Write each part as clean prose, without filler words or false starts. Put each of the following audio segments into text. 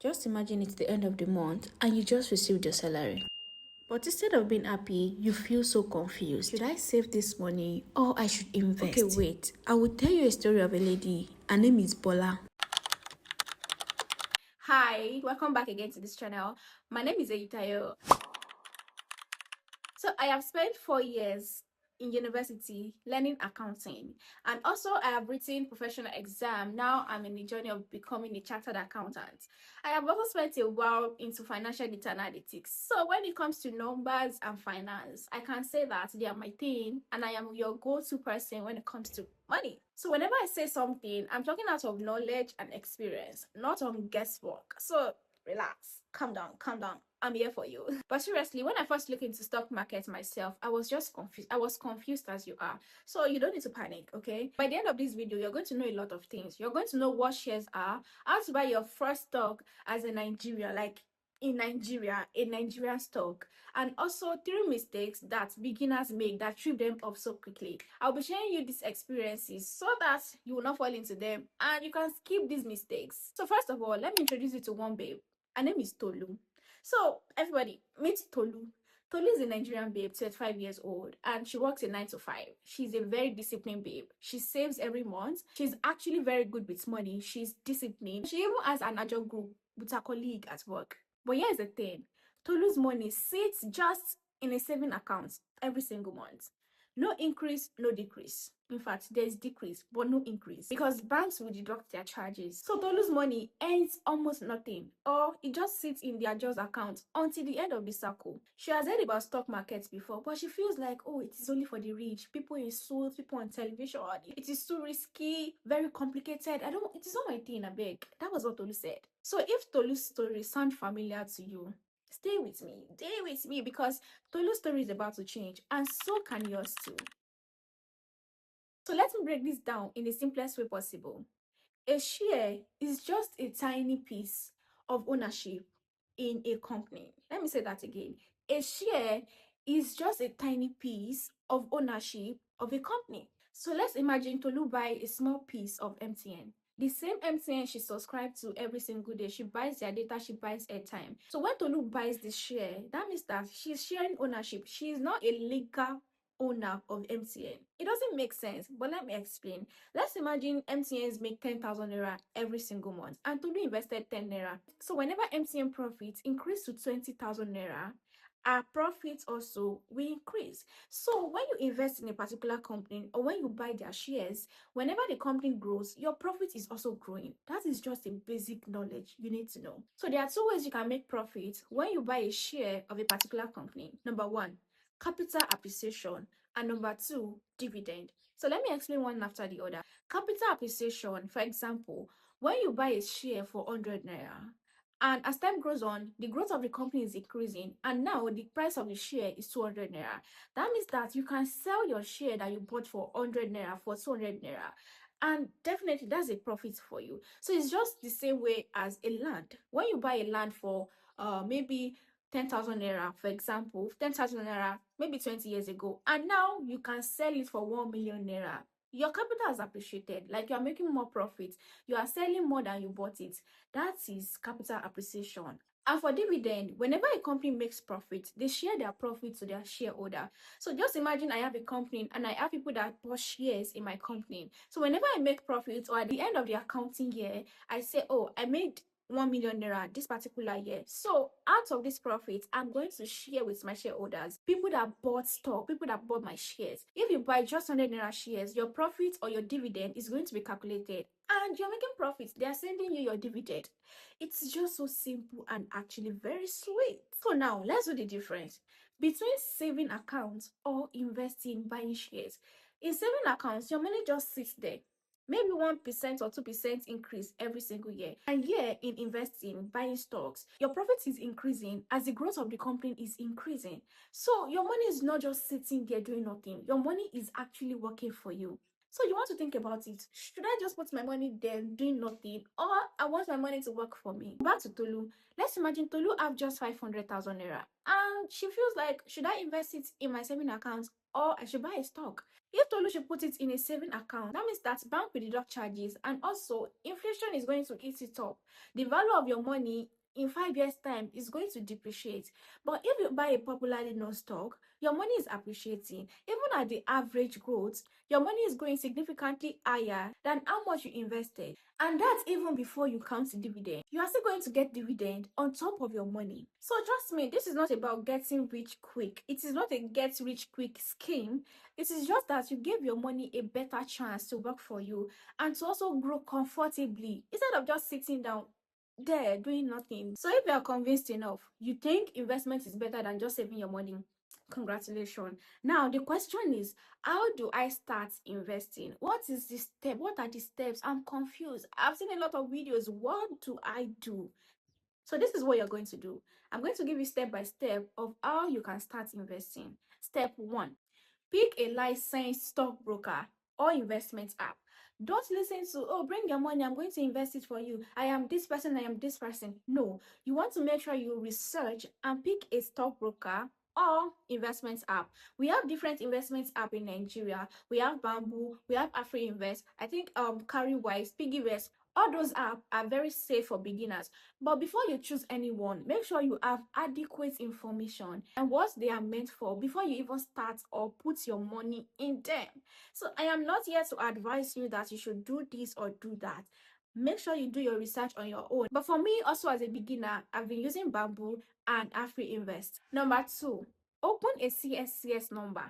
Just imagine it's the end of the month and you just received your salary. But instead of being happy, you feel so confused. Should I save this money or I should invest? Okay, wait. I will tell you a story of a lady. Her name is Bola. Hi, welcome back again to this channel. My name is Eyitayo. So I have spent 4 years in university learning accounting, and also I have written professional exam. Now I'm in the journey of becoming a chartered accountant. I have also spent a while into financial data analytics. So when it comes to numbers and finance, I can say that they are my thing, and I am your go-to person when it comes to money. So whenever I say something, I'm talking out of knowledge and experience, not on guesswork. So relax, calm down, calm down. I'm here for you. But seriously, when I first looked into stock market myself, I was just confused. I was confused as you are. So you don't need to panic, okay? By the end of this video, you're going to know a lot of things. You're going to know what shares are, how to buy your first stock as a Nigeria, like in Nigeria, a Nigerian stock, and also 3 mistakes that beginners make that trip them up so quickly. I'll be sharing you these experiences so that you will not fall into them and you can skip these mistakes. So first of all, let me introduce you to one babe. Her name is Tolu. So everybody, meet Tolu. Tolu is a Nigerian babe, 25 years old, and she works a 9 to 5. She's a very disciplined babe. She saves every month. She's actually very good with money. She's disciplined. She even has an agile group with her colleague at work. But here's the thing. Tolu's money sits just in a saving account every single month. No increase, no decrease. In fact, there's decrease, but no increase because banks will deduct their charges. So Tolu's money earns almost nothing, or it just sits in their just account until the end of the cycle. She has heard about stock markets before, but she feels like, oh, it is only for the rich, people in suits, people on television. It is too risky, very complicated. It is not my thing, I beg. That was what Tolu said. So if Tolu's story sounds familiar to you, stay with me because Tolu's story is about to change, and so can yours too. So let me break this down in the simplest way possible. A share is just a tiny piece of ownership in a company. Let me say that again. A share is just a tiny piece of ownership of a company. So let's imagine Tolu buy a small piece of MTN. The same MTN she subscribes to every single day. She buys their data, she buys airtime. So when Tolu buys the share, that means that she's sharing ownership. She is not a legal owner of MTN. It doesn't make sense, but let me explain. Let's imagine MTNs make 10,000 naira every single month and Tolu invested 10 naira. So whenever MTN profits increase to 20,000 naira, our profits also will increase. So when you invest in a particular company or when you buy their shares, whenever the company grows, your profit is also growing. That is just a basic knowledge you need to know. So there are 2 ways you can make profit when you buy a share of a particular company. Number 1, capital appreciation, and number 2, dividend. So let me explain one after the other. Capital appreciation, for example, when you buy a share for 100 naira, and as time goes on, the growth of the company is increasing, and now the price of the share is 200 naira. That means that you can sell your share that you bought for 100 naira for 200 naira. And definitely that's a profit for you. So it's just the same way as a land. When you buy a land for maybe 10,000 naira, for example, 10,000 naira maybe 20 years ago, and now you can sell it for 1 million naira. Your capital has appreciated, like you are making more profit, you are selling more than you bought it. That is capital appreciation. And for dividend, whenever a company makes profit, they share their profit to their shareholder. So just imagine I have a company and I have people that bought shares in my company. So whenever I make profit or at the end of the accounting year, I say, oh, I made 1 million naira this particular year. So out of this profit, I'm going to share with my shareholders, people that bought stock, people that bought my shares. If you buy just 100 naira shares, your profit or your dividend is going to be calculated, and you're making profits. They are sending you your dividend. It's just so simple and actually very sweet. So now let's do the difference between saving accounts or investing, buying shares. In saving accounts, your money just sits there, maybe 1% or 2% increase every single year. And here in investing, buying stocks, your profit is increasing as the growth of the company is increasing. So your money is not just sitting there doing nothing. Your money is actually working for you. So you want to think about it. Should I just put my money there doing nothing, or I want my money to work for me? Back to Tolu. Let's imagine Tolu have just 500,000 naira and she feels like, should I invest it in my saving account or I should buy a stock? If Tolu should put it in a saving account, that means that bank will deduct charges, and also inflation is going to eat it up. The value of your money in 5 years' time is going to depreciate. But if you buy a popularly known stock, your money is appreciating. Even at the average growth, your money is going significantly higher than how much you invested. And that's even before you count the dividend. You are still going to get dividend on top of your money. So trust me, this is not about getting rich quick. It is not a get rich quick scheme. It is just that you give your money a better chance to work for you and to also grow comfortably instead of just sitting down there doing nothing. So if you are convinced enough, you think investment is better than just saving your money, congratulations. Now the question is, how do I start investing? What is the step? What are the steps? I'm confused. I've seen a lot of videos. What do I do? So this is what you're going to do. I'm going to give you step by step of how you can start investing. Step 1, pick a licensed stockbroker or investment app. Don't listen to, oh, bring your money, I'm going to invest it for you. I am this person, I am this person. No, you want to make sure you research and pick a stockbroker or investment app. We have different investment app in Nigeria. We have Bamboo, we have AfriInvest, I think Carrywise, PiggyVest. All those apps are very safe for beginners. But before you choose anyone, make sure you have adequate information and what they are meant for before you even start or put your money in them. So I am not here to advise you that you should do this or do that. Make sure you do your research on your own. But for me, also as a beginner, I've been using Bamboo and AfriInvest. Number 2, open a CSCS number.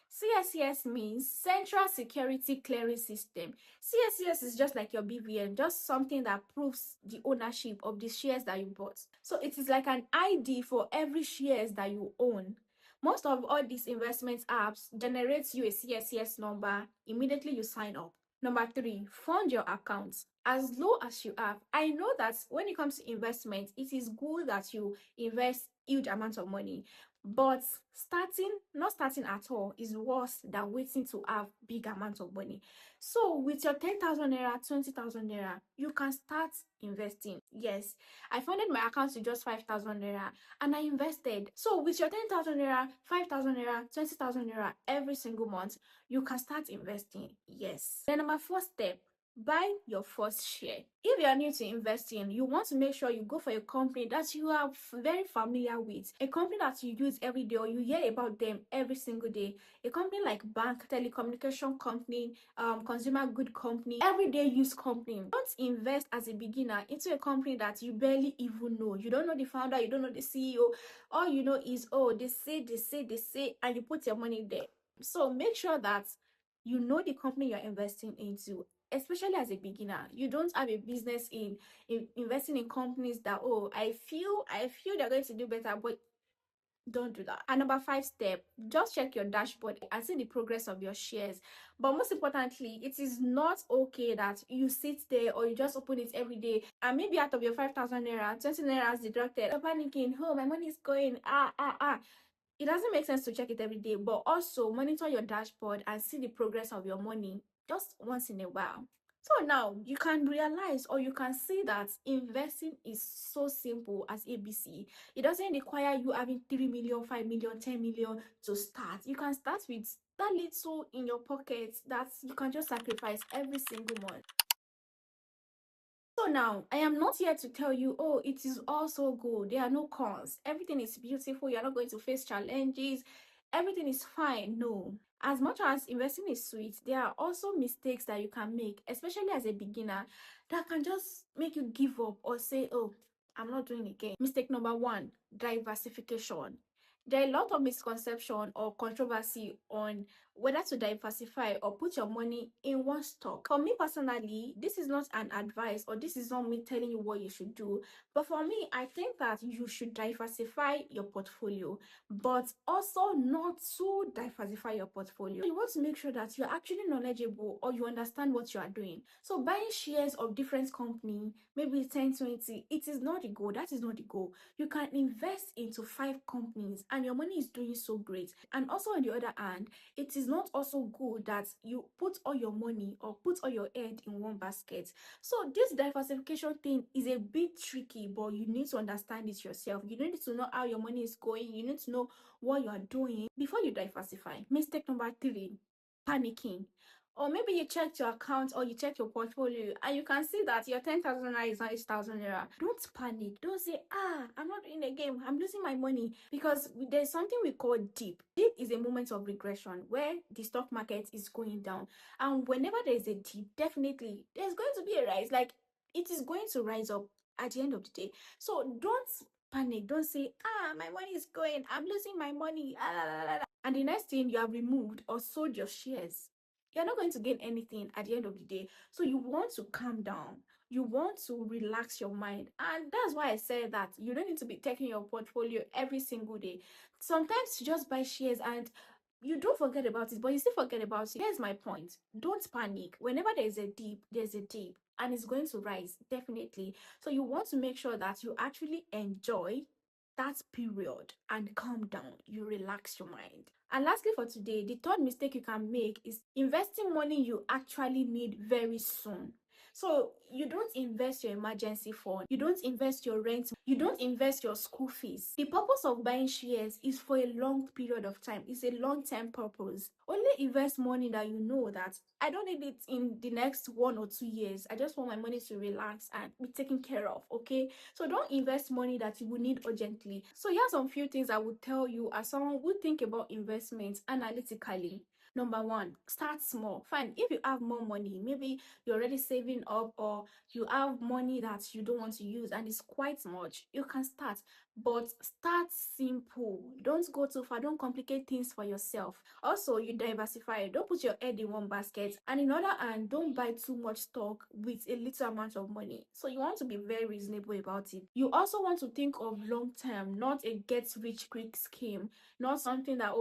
CSCS means Central Security Clearing System. CSCS is just like your BVN, just something that proves the ownership of the shares that you bought. So it is like an ID for every shares that you own. Most of all these investment apps generates you a CSCS number immediately you sign up. Number 3, fund your account as low as you have. I know that when it comes to investment, it is good that you invest huge amounts of money, but not starting at all is worse than waiting to have big amounts of money. So with your 10,000 naira, 20,000 naira, you can start investing. Yes, I funded my account to just 5,000 naira and I invested. So with your 10,000 naira, 5,000 naira, 20,000 naira every single month, you can start investing. Yes. Then number 4 step, buy your first share. If you are new to investing, you want to make sure you go for a company that you are very familiar with, a company that you use every day or you hear about them every single day, a company like bank, telecommunication company, consumer good company, everyday use company. Don't invest as a beginner into a company that you barely even know. You don't know the founder, you don't know the CEO. All you know is, oh, they say, and you put your money there. So make sure that you know the company you're investing into, especially as a beginner. You don't have a business in investing in companies that, oh, I feel they're going to do better, but don't do that. And number 5 step, just check your dashboard and see the progress of your shares. But most importantly, it is not okay that you sit there or you just open it every day and maybe out of your 5,000 naira, 20 naira is deducted. You're panicking, oh, my money is going, It doesn't make sense to check it every day, but also monitor your dashboard and see the progress of your money just once in a while. So now you can realize or you can see that investing is so simple as ABC. It doesn't require you having 3 million, 5 million, 10 million to start. You can start with that little in your pocket that you can just sacrifice every single month. So now, I am not here to tell you, oh, it is all so good. There are no cons. Everything is beautiful. You're not going to face challenges. Everything is fine. No. As much as investing is sweet, there are also mistakes that you can make, especially as a beginner, that can just make you give up or say, oh, I'm not doing it again. Mistake number 1, diversification. There are a lot of misconception or controversy on whether to diversify or put your money in one stock. For me personally, this is not an advice or this is not me telling you what you should do. But for me, I think that you should diversify your portfolio, but also not to diversify your portfolio. You want to make sure that you're actually knowledgeable or you understand what you are doing. So buying shares of different company, maybe 10, 20, it is not the goal. That is not the goal. You can invest into 5 companies and your money is doing so great. And also on the other hand, it is is not also good that you put all your money or put all your egg in one basket. So this diversification thing is a bit tricky, but you need to understand it yourself. You need to know how your money is going. You need to know what you are doing before you diversify. Mistake number 3, panicking. Or maybe you checked your account or you check your portfolio and you can see that your 10,000 naira is now 8,000 naira. Don't panic. Don't say, I'm not in the game, I'm losing my money. Because there's something we call dip. Dip is a moment of regression where the stock market is going down. And whenever there is a dip, definitely there's going to be a rise. Like, it is going to rise up at the end of the day. So don't panic. Don't say, my money is going, I'm losing my money. And the next thing, you have removed or sold your shares. You're not going to gain anything at the end of the day. So you want to calm down. You want to relax your mind. And that's why I said that you don't need to be taking your portfolio every single day. Sometimes you just buy shares and you don't forget about it, but you still forget about it. Here's my point. Don't panic. Whenever there's a dip, there's a dip. And it's going to rise, definitely. So you want to make sure that you actually enjoy that period and calm down. You relax your mind. And lastly for today, the third mistake you can make is investing money you actually need very soon. So you don't invest your emergency fund, you don't invest your rent, you don't invest your school fees. The purpose of buying shares is for a long period of time. It's a long-term purpose. Only invest money that you know that I don't need it in the next 1 or 2 years. I just want my money to relax and be taken care of, okay? So don't invest money that you will need urgently. So here's some few things I would tell you as someone who think about investments analytically. Number 1, start small. Fine, if you have more money, maybe you're already saving up or you have money that you don't want to use and it's quite much, you can start. But start simple. Don't go too far. Don't complicate things for yourself. Also, you diversify. Don't put your egg in one basket. And in other hand, don't buy too much stock with a little amount of money. So you want to be very reasonable about it. You also want to think of long term, not a get rich quick scheme, not something that,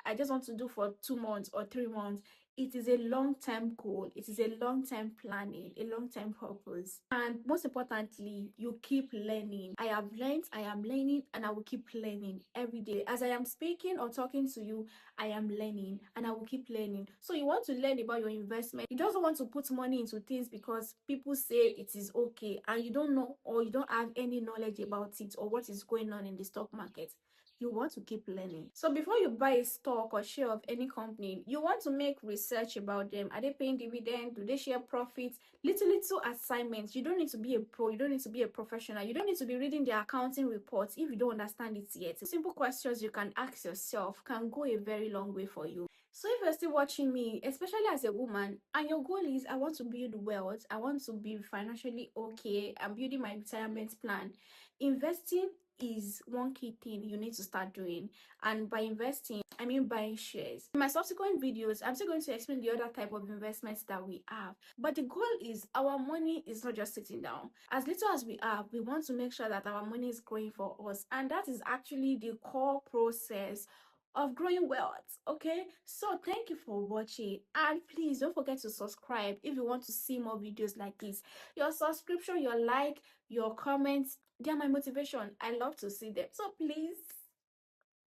I just want to do for 2 months or 3 months. It is a long-term goal. It is a long-term planning, a long-term purpose. And most importantly, you keep learning. I have learned, I am learning, and I will keep learning every day. As I am speaking or talking to you, I am learning and I will keep learning. So you want to learn about your investment. You don't want to put money into things because people say it is okay and you don't know or you don't have any knowledge about it or what is going on in the stock market. You want to keep learning. So before you buy a stock or share of any company, you want to make research about them. Are they paying dividend? Do they share profits? Little assignments. You don't need to be a pro. You don't need to be a professional. You don't need to be reading the accounting reports if you don't understand it yet. Simple questions you can ask yourself can go a very long way for you. So if you're still watching me, especially as a woman, and your goal is I want to build wealth, I want to be financially okay, I'm building my retirement plan, investing is one key thing you need to start doing. And by investing, I mean buying shares. In my subsequent videos, I'm still going to explain the other type of investments that we have. But the goal is our money is not just sitting down. As little as we have, we want to make sure that our money is growing for us. And that is actually the core process of growing wealth. Okay, so thank you for watching, and please don't forget to subscribe if you want to see more videos like this. Your subscription, your like, your comments, they are my motivation. I love to see them. So please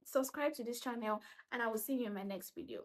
subscribe to this channel and I will see you in my next video.